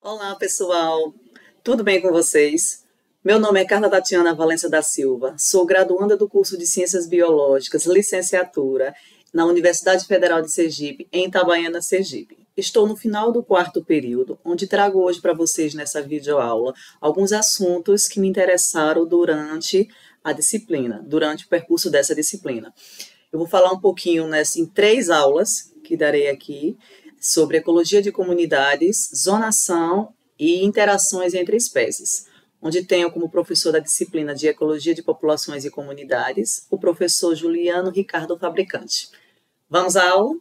Olá, pessoal! Tudo bem com vocês? Meu nome é Carla Tatiana Valença da Silva, sou graduanda do curso de Ciências Biológicas, licenciatura, na Universidade Federal de Sergipe, em Itabaiana, Sergipe. Estou no final do 4º período, onde trago hoje para vocês, nessa videoaula, alguns assuntos que me interessaram durante a disciplina, durante o percurso dessa disciplina. Eu vou falar um pouquinho em 3 aulas que darei aqui, sobre ecologia de comunidades, zonação e interações entre espécies, onde tenho como professor da disciplina de ecologia de populações e comunidades, o professor Juliano Ricardo Fabricante. Vamos à aula?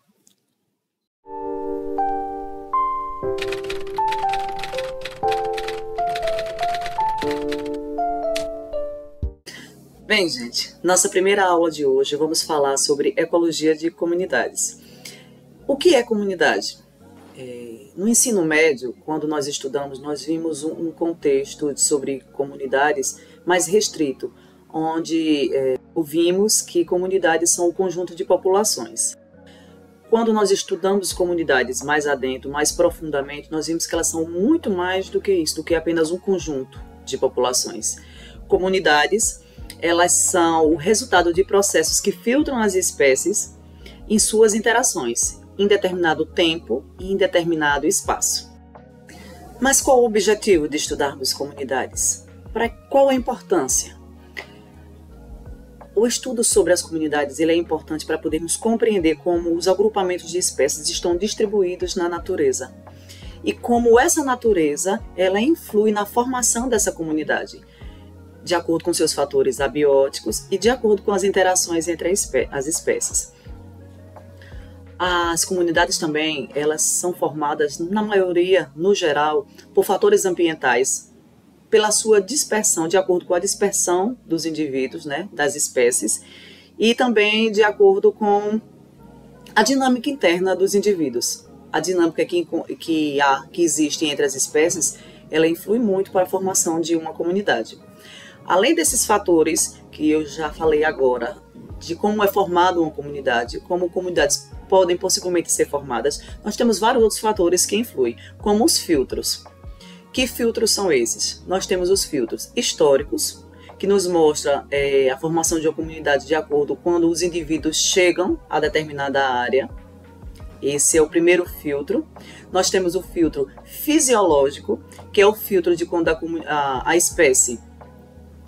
Bem, gente, nossa primeira aula de hoje vamos falar sobre ecologia de comunidades. O que é comunidade? No ensino médio, quando nós estudamos, nós vimos um contexto sobre comunidades mais restrito, onde ouvimos que comunidades são o conjunto de populações. Quando nós estudamos comunidades mais adentro, mais profundamente, nós vimos que elas são muito mais do que isso, do que apenas um conjunto de populações. Comunidades, elas são o resultado de processos que filtram as espécies em suas interações, em determinado tempo e em determinado espaço. Mas qual o objetivo de estudarmos comunidades? Qual a importância? O estudo sobre as comunidades é importante para podermos compreender como os agrupamentos de espécies estão distribuídos na natureza e como essa natureza ela influi na formação dessa comunidade, de acordo com seus fatores abióticos e de acordo com as interações entre as espécies. As comunidades também, elas são formadas, na maioria, no geral, por fatores ambientais, pela sua dispersão, de acordo com a dispersão dos indivíduos, das espécies, e também de acordo com a dinâmica interna dos indivíduos. A dinâmica que existe entre as espécies, ela influi muito para a formação de uma comunidade. Além desses fatores que eu já falei agora, de como é formada uma comunidade, como comunidades podem possivelmente ser formadas, nós temos vários outros fatores que influem, como os filtros. Que filtros são esses? Nós temos os filtros históricos, que nos mostra a formação de uma comunidade de acordo com quando os indivíduos chegam a determinada área. Esse é o primeiro filtro. Nós temos o filtro fisiológico, que é o filtro de quando a espécie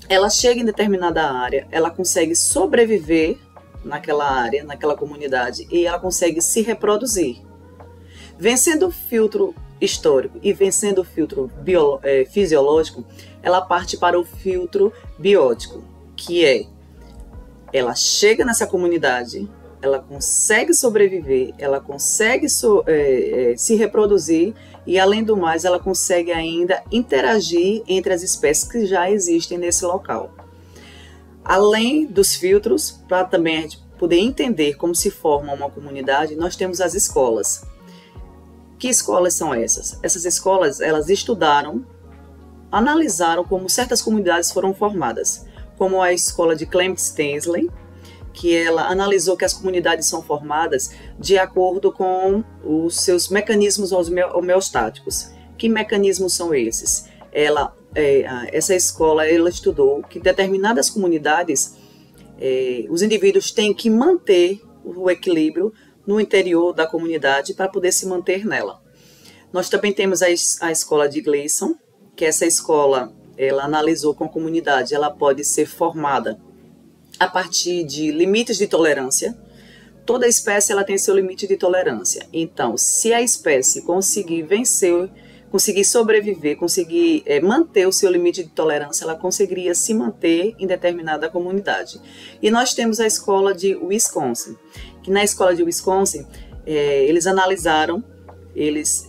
ela chega em determinada área, ela consegue sobreviver naquela área, naquela comunidade, e ela consegue se reproduzir. Vencendo o filtro histórico e vencendo o filtro fisiológico, ela parte para o filtro biótico, que ela chega nessa comunidade, ela consegue sobreviver, ela consegue se reproduzir e, além do mais, ela consegue ainda interagir entre as espécies que já existem nesse local. Além dos filtros, para também a gente poder entender como se forma uma comunidade, nós temos as escolas. Que escolas são essas? Essas escolas, elas estudaram, analisaram como certas comunidades foram formadas, como a escola de Clement Stanley, que ela analisou que as comunidades são formadas de acordo com os seus mecanismos homeostáticos. Que mecanismos são esses? Essa escola ela estudou que determinadas comunidades, os indivíduos têm que manter o equilíbrio no interior da comunidade para poder se manter nela. Nós também temos a escola de Gleason, que essa escola ela analisou com a comunidade, ela pode ser formada a partir de limites de tolerância, toda espécie ela tem seu limite de tolerância. Então, se a espécie conseguir vencer, conseguir sobreviver, conseguir manter o seu limite de tolerância, ela conseguiria se manter em determinada comunidade. E nós temos a escola de Wisconsin, que na escola de Wisconsin, eles analisaram, eles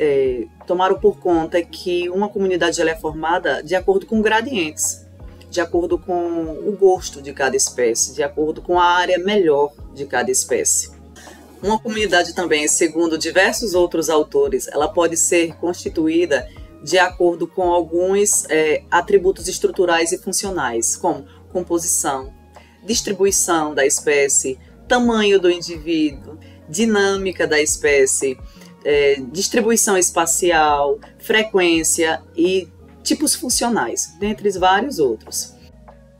tomaram por conta que uma comunidade ela é formada de acordo com gradientes, de acordo com o gosto de cada espécie, de acordo com a área melhor de cada espécie. Uma comunidade também, segundo diversos outros autores, ela pode ser constituída de acordo com alguns atributos estruturais e funcionais, como composição, distribuição da espécie, tamanho do indivíduo, dinâmica da espécie, distribuição espacial, frequência e tipos funcionais, dentre vários outros.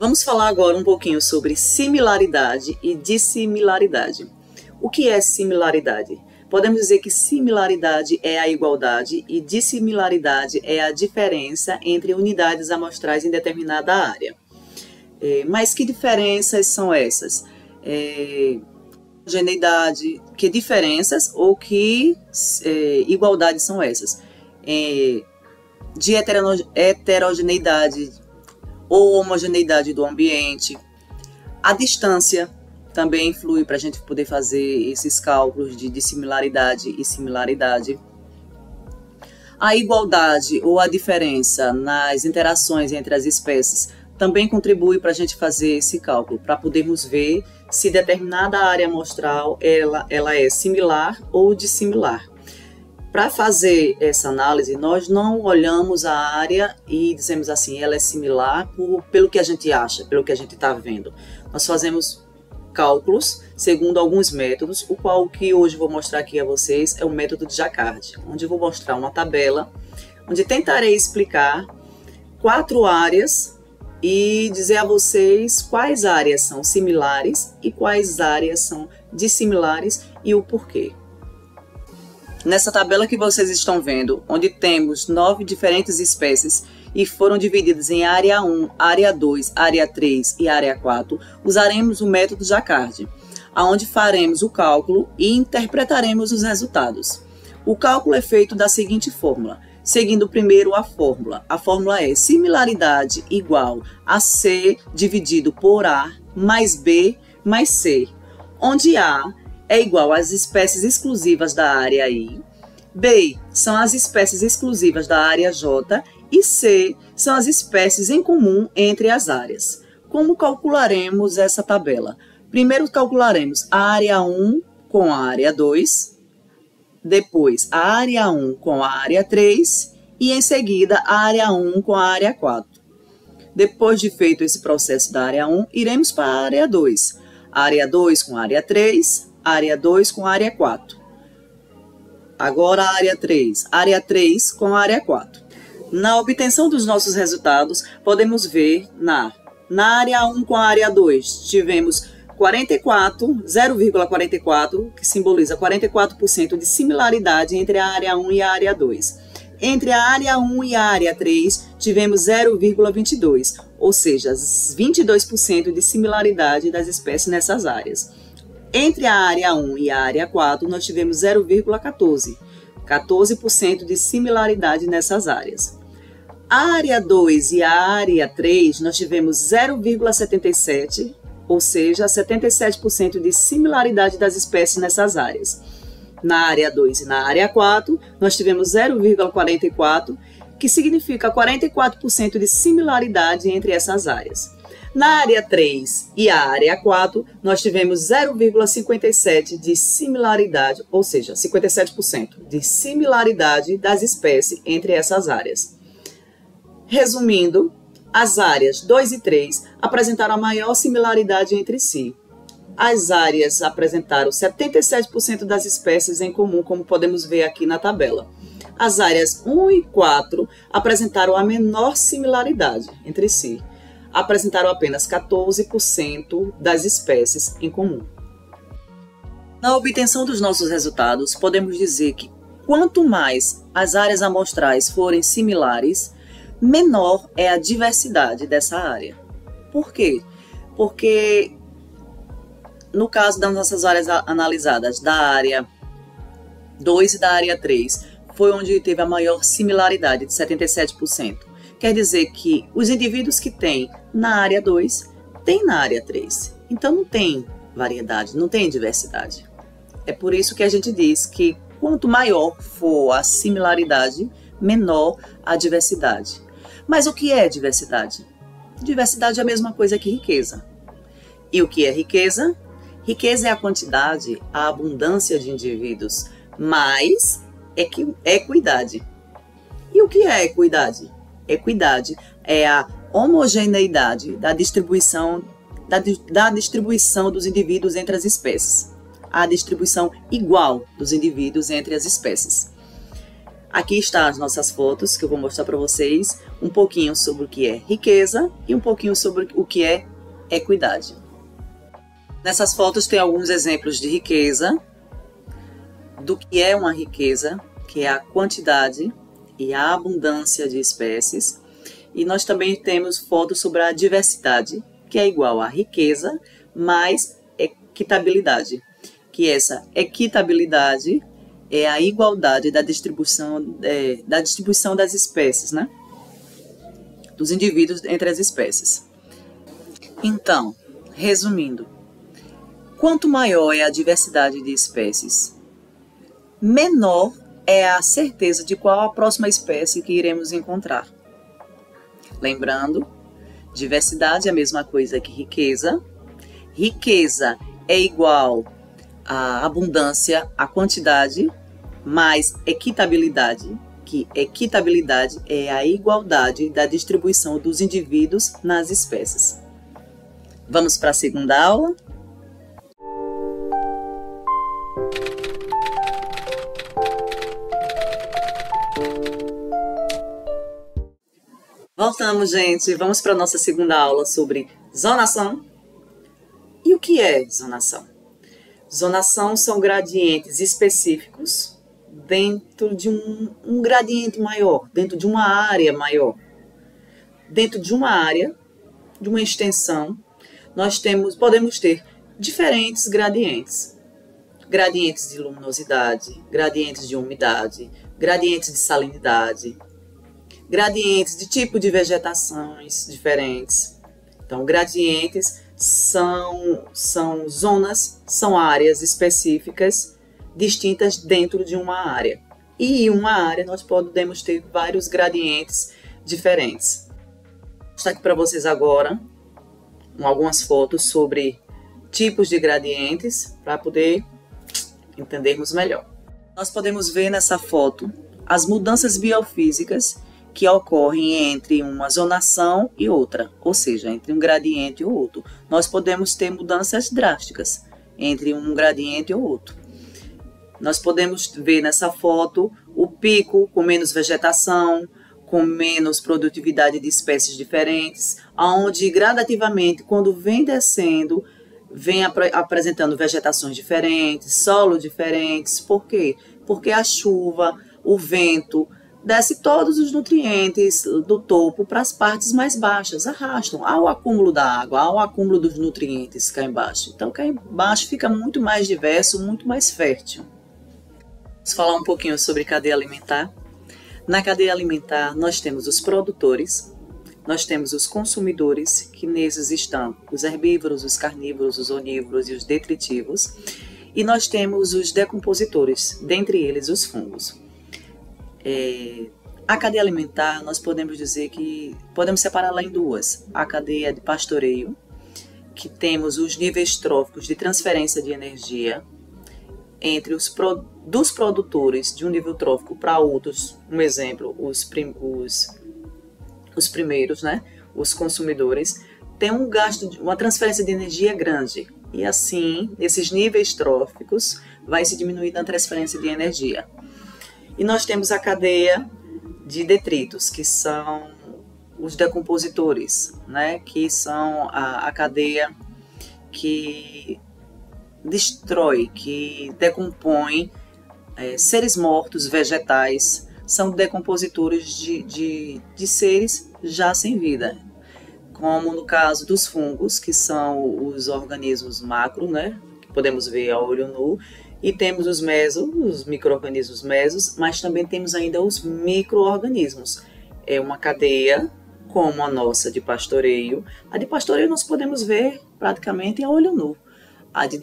Vamos falar agora um pouquinho sobre similaridade e dissimilaridade. O que é similaridade? Podemos dizer que similaridade é a igualdade e dissimilaridade é a diferença entre unidades amostrais em determinada área. Mas que diferenças são essas? Homogeneidade, que diferenças ou que igualdades são essas? De heterogeneidade ou homogeneidade do ambiente. A distância também influi para a gente poder fazer esses cálculos de dissimilaridade e similaridade. A igualdade ou a diferença nas interações entre as espécies também contribui para a gente fazer esse cálculo, para podermos ver se determinada área amostral ela é similar ou dissimilar. Para fazer essa análise, nós não olhamos a área e dizemos assim, ela é similar pelo que a gente acha, pelo que a gente está vendo. Nós fazemos cálculos segundo alguns métodos, o qual que hoje vou mostrar aqui a vocês é o método de Jacquard, onde eu vou mostrar uma tabela, onde tentarei explicar 4 áreas e dizer a vocês quais áreas são similares e quais áreas são dissimilares e o porquê. Nessa tabela que vocês estão vendo, onde temos 9 diferentes espécies e foram divididas em área 1, área 2, área 3 e área 4, usaremos o método Jacquard, onde faremos o cálculo e interpretaremos os resultados. O cálculo é feito da seguinte fórmula, seguindo primeiro a fórmula. A fórmula é similaridade igual a C dividido por A mais B mais C, onde A é igual às espécies exclusivas da área I, B são as espécies exclusivas da área J e C são as espécies em comum entre as áreas. Como calcularemos essa tabela? Primeiro calcularemos a área 1 com a área 2, depois a área 1 com a área 3 e em seguida a área 1 com a área 4. Depois de feito esse processo da área 1, iremos para a área 2. Área 2 com a área 3, área 2 com a área 4. Agora a área 3 com a área 4. Na obtenção dos nossos resultados, podemos ver na área 1 com a área 2, tivemos 0,44, que simboliza 44% de similaridade entre a área 1 e a área 2. Entre a área 1 e a área 3, tivemos 0,22, ou seja, 22% de similaridade das espécies nessas áreas. Entre a área 1 e a área 4, nós tivemos 0,14, 14% de similaridade nessas áreas. A área 2 e a área 3, nós tivemos 0,77, ou seja, 77% de similaridade das espécies nessas áreas. Na área 2 e na área 4, nós tivemos 0,44, que significa 44% de similaridade entre essas áreas. Na área 3 e a área 4, nós tivemos 0,57 de similaridade, ou seja, 57% de similaridade das espécies entre essas áreas. Resumindo, as áreas 2 e 3 apresentaram a maior similaridade entre si. As áreas apresentaram 77% das espécies em comum, como podemos ver aqui na tabela. As áreas 1 e 4 apresentaram a menor similaridade entre si. Apresentaram apenas 14% das espécies em comum. Na obtenção dos nossos resultados, podemos dizer que quanto mais as áreas amostrais forem similares, menor é a diversidade dessa área. Por quê? Porque No caso das nossas áreas analisadas, da área 2 e da área 3, foi onde teve a maior similaridade, de 77%. Quer dizer que os indivíduos que têm na área 2, têm na área 3. Então não tem variedade, não tem diversidade. É por isso que a gente diz que quanto maior for a similaridade, menor a diversidade. Mas o que é diversidade? Diversidade é a mesma coisa que riqueza. E o que é riqueza? Riqueza é a quantidade, a abundância de indivíduos, mais equidade. E o que é equidade? Equidade é a homogeneidade da distribuição dos indivíduos entre as espécies. A distribuição igual dos indivíduos entre as espécies. Aqui estão as nossas fotos que eu vou mostrar para vocês um pouquinho sobre o que é riqueza e um pouquinho sobre o que é equidade. Nessas fotos tem alguns exemplos de riqueza, do que é uma riqueza, que é a quantidade e a abundância de espécies. E nós também temos fotos sobre a diversidade, que é igual a riqueza mais equitabilidade, que essa equitabilidade é a igualdade da distribuição das espécies, né? Dos indivíduos entre as espécies. Então, resumindo, quanto maior é a diversidade de espécies, menor é a certeza de qual a próxima espécie que iremos encontrar. Lembrando, diversidade é a mesma coisa que riqueza. Riqueza é igual a abundância, a quantidade, mais equitabilidade, que equitabilidade é a igualdade da distribuição dos indivíduos nas espécies. Vamos para a segunda aula? Voltamos, gente. Vamos para a nossa segunda aula sobre zonação. E o que é zonação? Zonação são gradientes específicos dentro de um gradiente maior, dentro de uma área maior. Dentro de uma área, de uma extensão, podemos ter diferentes gradientes. Gradientes de luminosidade, gradientes de umidade, gradientes de salinidade, gradientes de tipo de vegetações diferentes. Então, gradientes são zonas, são áreas específicas distintas dentro de uma área. E em uma área nós podemos ter vários gradientes diferentes. Vou mostrar aqui para vocês agora algumas fotos sobre tipos de gradientes para poder entendermos melhor. Nós podemos ver nessa foto as mudanças biofísicas que ocorrem entre uma zonação e outra, ou seja, entre um gradiente e outro. Nós podemos ter mudanças drásticas entre um gradiente e outro. Nós podemos ver nessa foto o pico com menos vegetação, com menos produtividade de espécies diferentes, onde gradativamente, quando vem descendo, vem apresentando vegetações diferentes, solos diferentes. Por quê? Porque a chuva, o vento, desce todos os nutrientes do topo para as partes mais baixas, arrastam ao acúmulo da água, ao acúmulo dos nutrientes cá embaixo. Então, cá embaixo fica muito mais diverso, muito mais fértil. Vamos falar um pouquinho sobre cadeia alimentar. Na cadeia alimentar, nós temos os produtores, nós temos os consumidores, que nesses estão os herbívoros, os carnívoros, os onívoros e os detritivos, e nós temos os decompositores, dentre eles os fungos. A cadeia alimentar, nós podemos dizer que podemos separá-la em duas. A cadeia de pastoreio, que temos os níveis tróficos de transferência de energia entre dos produtores de um nível trófico para outros. Um exemplo, os primeiros, né? Os consumidores, tem um gasto, uma transferência de energia grande. E assim, nesses níveis tróficos, vai se diminuindo a transferência de energia. E nós temos a cadeia de detritos, que são os decompositores, né? Que são a cadeia que destrói, que decompõe seres mortos, vegetais, são decompositores de seres já sem vida. como no caso dos fungos, que são os organismos macro, né, que podemos ver a olho nu, e temos os mesos, os micro-organismos mesos, mas também temos ainda os micro-organismos. É uma cadeia como a nossa de pastoreio. A de pastoreio nós podemos ver praticamente a olho nu. A de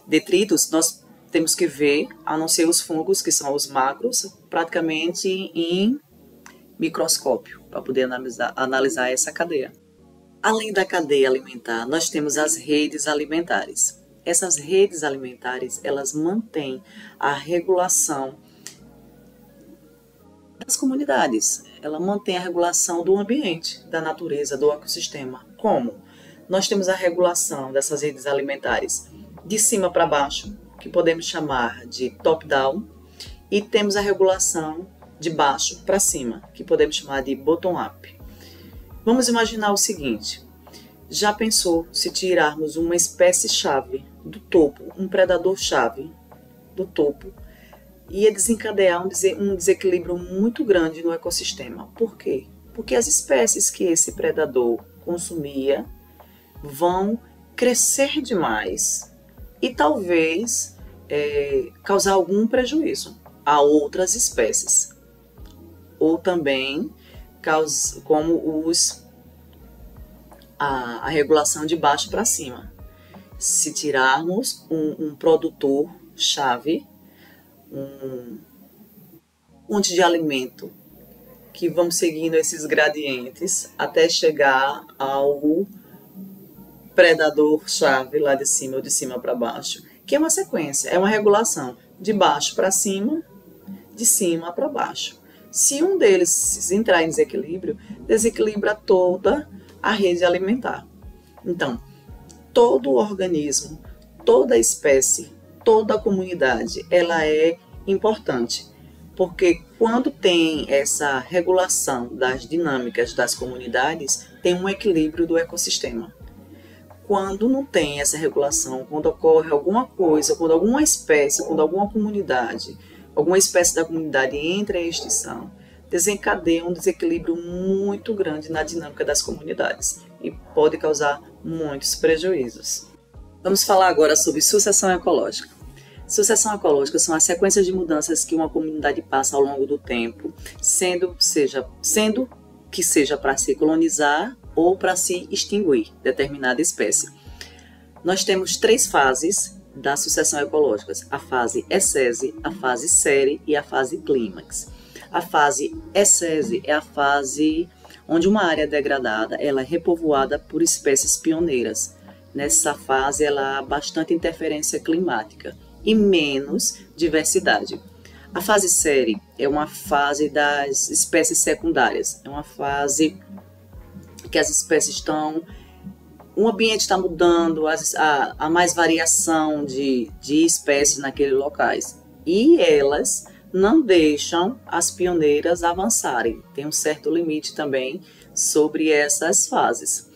detritos nós temos que ver, a não ser os fungos, que são os macros, praticamente em microscópio, para poder analisar essa cadeia. Além da cadeia alimentar, nós temos as redes alimentares. Essas redes alimentares, elas mantêm a regulação das comunidades. Ela mantém a regulação do ambiente, da natureza, do ecossistema. Como? Nós temos a regulação dessas redes alimentares de cima para baixo, que podemos chamar de top-down, e temos a regulação de baixo para cima, que podemos chamar de bottom-up. Vamos imaginar o seguinte: já pensou se tirarmos uma espécie-chave do topo, um predador-chave do topo, ia desencadear um desequilíbrio muito grande no ecossistema. Por quê? Porque as espécies que esse predador consumia vão crescer demais e talvez causar algum prejuízo a outras espécies. Ou também como a regulação de baixo para cima. Se tirarmos um produtor-chave, um monte de alimento que vão seguindo esses gradientes até chegar ao predador-chave lá de cima ou de cima para baixo, que é uma sequência, é uma regulação de baixo para cima, de cima para baixo. Se um deles entrar em desequilíbrio, desequilibra toda a rede alimentar. Então, todo organismo, toda espécie, toda a comunidade, ela é importante, porque quando tem essa regulação das dinâmicas das comunidades, tem um equilíbrio do ecossistema. Quando não tem essa regulação, quando ocorre alguma coisa, quando alguma espécie, quando alguma comunidade, alguma espécie da comunidade entra em extinção, desencadeia um desequilíbrio muito grande na dinâmica das comunidades e pode causar muitos prejuízos. Vamos falar agora sobre sucessão ecológica. Sucessão ecológica são as sequências de mudanças que uma comunidade passa ao longo do tempo, sendo que seja para se colonizar ou para se extinguir determinada espécie. Nós temos 3 fases da sucessão ecológica: a fase ecese, a fase série e a fase clímax. A fase ecese é a fase onde uma área degradada ela é repovoada por espécies pioneiras. Nessa fase ela há bastante interferência climática e menos diversidade. A fase série é uma fase das espécies secundárias, é uma fase que as espécies estão, o ambiente está mudando, há mais variação de espécies naqueles locais e elas não deixam as pioneiras avançarem. Tem um certo limite também sobre essas fases.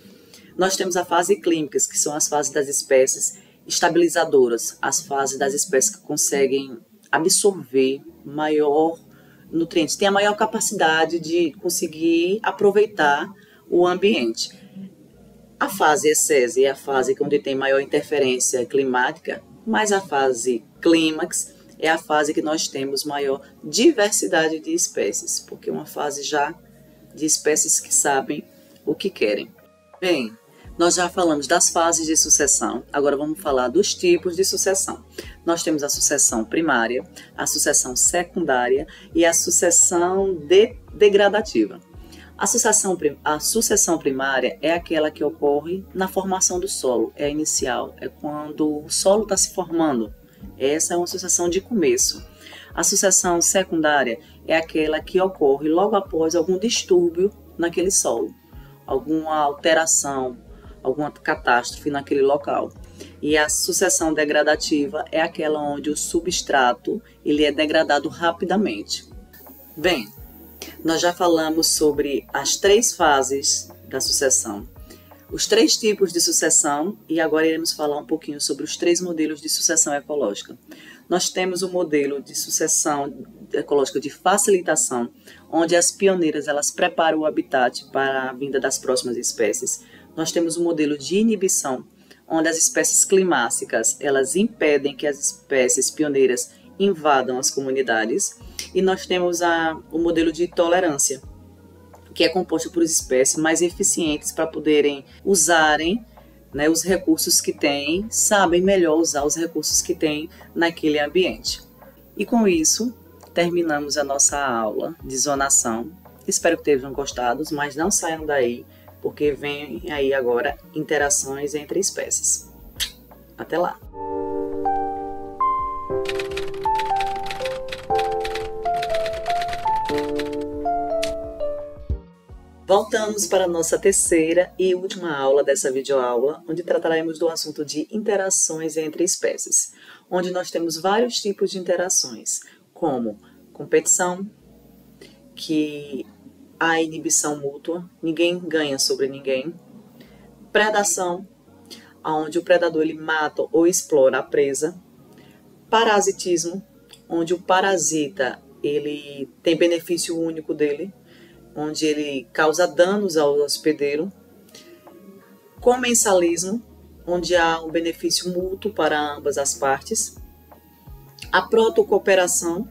Nós temos a fase clímax, que são as fases das espécies estabilizadoras, as fases das espécies que conseguem absorver maior nutrientes, tem a maior capacidade de conseguir aproveitar o ambiente. A fase ecese é a fase onde tem maior interferência climática, mas a fase clímax é a fase que nós temos maior diversidade de espécies, porque é uma fase já de espécies que sabem o que querem. Bem, nós já falamos das fases de sucessão, agora vamos falar dos tipos de sucessão. Nós temos a sucessão primária, a sucessão secundária e a sucessão degradativa. A sucessão primária é aquela que ocorre na formação do solo, é a inicial, é quando o solo está se formando. Essa é uma sucessão de começo. A sucessão secundária é aquela que ocorre logo após algum distúrbio naquele solo, alguma alteração, alguma catástrofe naquele local. E a sucessão degradativa é aquela onde o substrato ele é degradado rapidamente. Bem, nós já falamos sobre as 3 fases da sucessão. os 3 tipos de sucessão e agora iremos falar um pouquinho sobre os 3 modelos de sucessão ecológica. Nós temos o modelo de sucessão ecológica de facilitação, onde as pioneiras elas preparam o habitat para a vinda das próximas espécies. Nós temos o modelo de inibição, onde as espécies climáticas elas impedem que as espécies pioneiras invadam as comunidades. E nós temos o modelo de tolerância, que é composto por espécies mais eficientes para poderem usarem, né, os recursos que têm, sabem melhor usar os recursos que têm naquele ambiente. E com isso, terminamos a nossa aula de zonação. Espero que tenham gostado, mas não saiam daí, porque vem aí agora interações entre espécies. Até lá! Voltamos para a nossa terceira e última aula dessa videoaula, onde trataremos do assunto de interações entre espécies, onde nós temos vários tipos de interações, como competição, que há inibição mútua, ninguém ganha sobre ninguém, predação, onde o predador ele mata ou explora a presa, parasitismo, onde o parasita ele tem benefício único dele, onde ele causa danos ao hospedeiro, comensalismo, onde há um benefício mútuo para ambas as partes, a protocooperação,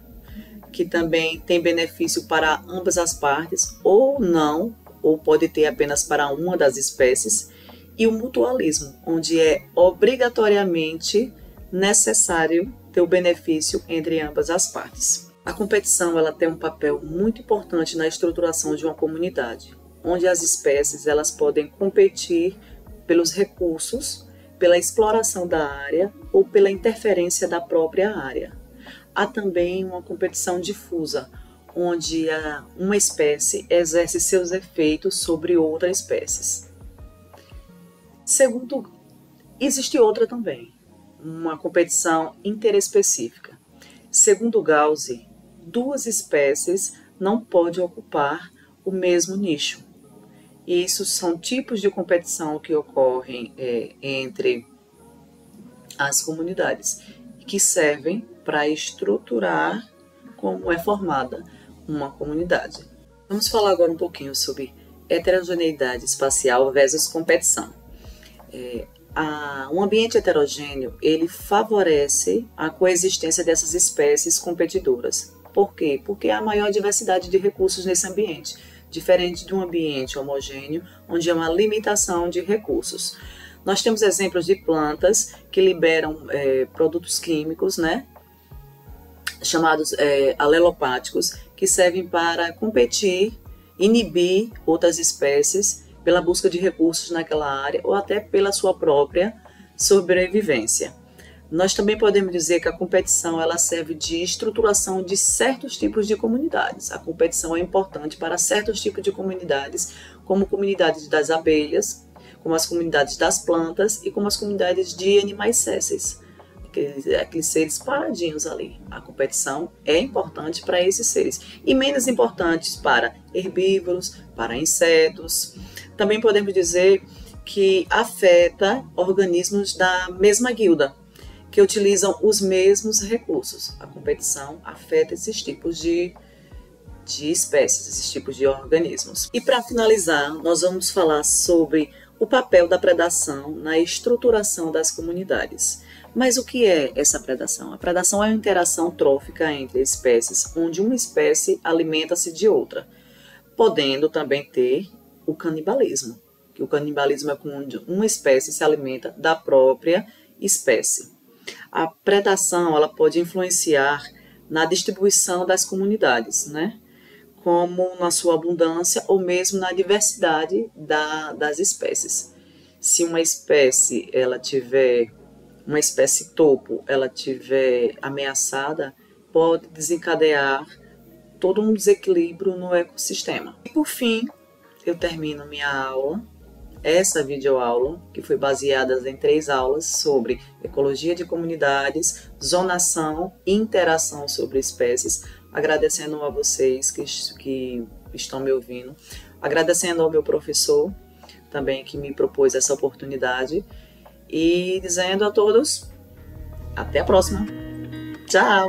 que também tem benefício para ambas as partes, ou não, ou pode ter apenas para uma das espécies, e o mutualismo, onde é obrigatoriamente necessário ter o benefício entre ambas as partes. A competição ela tem um papel muito importante na estruturação de uma comunidade, onde as espécies elas podem competir pelos recursos, pela exploração da área ou pela interferência da própria área. Há também uma competição difusa, onde uma espécie exerce seus efeitos sobre outras espécies. Segundo, existe outra também, uma competição interespecífica. Segundo Gauss, 2 espécies não podem ocupar o mesmo nicho. Isso são tipos de competição que ocorrem entre as comunidades, que servem para estruturar como é formada uma comunidade. Vamos falar agora um pouquinho sobre heterogeneidade espacial versus competição. Um ambiente heterogêneo ele favorece a coexistência dessas espécies competidoras. Por quê? Porque há maior diversidade de recursos nesse ambiente, diferente de um ambiente homogêneo, onde há uma limitação de recursos. Nós temos exemplos de plantas que liberam produtos químicos, né, chamados alelopáticos, que servem para competir, inibir outras espécies pela busca de recursos naquela área ou até pela sua própria sobrevivência. Nós também podemos dizer que a competição ela serve de estruturação de certos tipos de comunidades. A competição é importante para certos tipos de comunidades, como comunidades das abelhas, como as comunidades das plantas e como as comunidades de animais sésseis, aqueles seres paradinhos ali. A competição é importante para esses seres e menos importantes para herbívoros, para insetos. Também podemos dizer que afeta organismos da mesma guilda, que utilizam os mesmos recursos. A competição afeta esses tipos de espécies, esses tipos de organismos. E para finalizar, nós vamos falar sobre o papel da predação na estruturação das comunidades. Mas o que é essa predação? A predação é uma interação trófica entre espécies, onde uma espécie alimenta-se de outra, podendo também ter o canibalismo, que o canibalismo é quando uma espécie se alimenta da própria espécie. A predação ela pode influenciar na distribuição das comunidades, né? Como na sua abundância ou mesmo na diversidade das espécies. Se uma espécie uma espécie topo, ela tiver ameaçada, pode desencadear todo um desequilíbrio no ecossistema. E por fim, eu termino minha aula, essa videoaula, que foi baseada em 3 aulas sobre ecologia de comunidades, zonação e interação sobre espécies, agradecendo a vocês que estão me ouvindo, agradecendo ao meu professor também que me propôs essa oportunidade. E dizendo a todos, até a próxima. Tchau!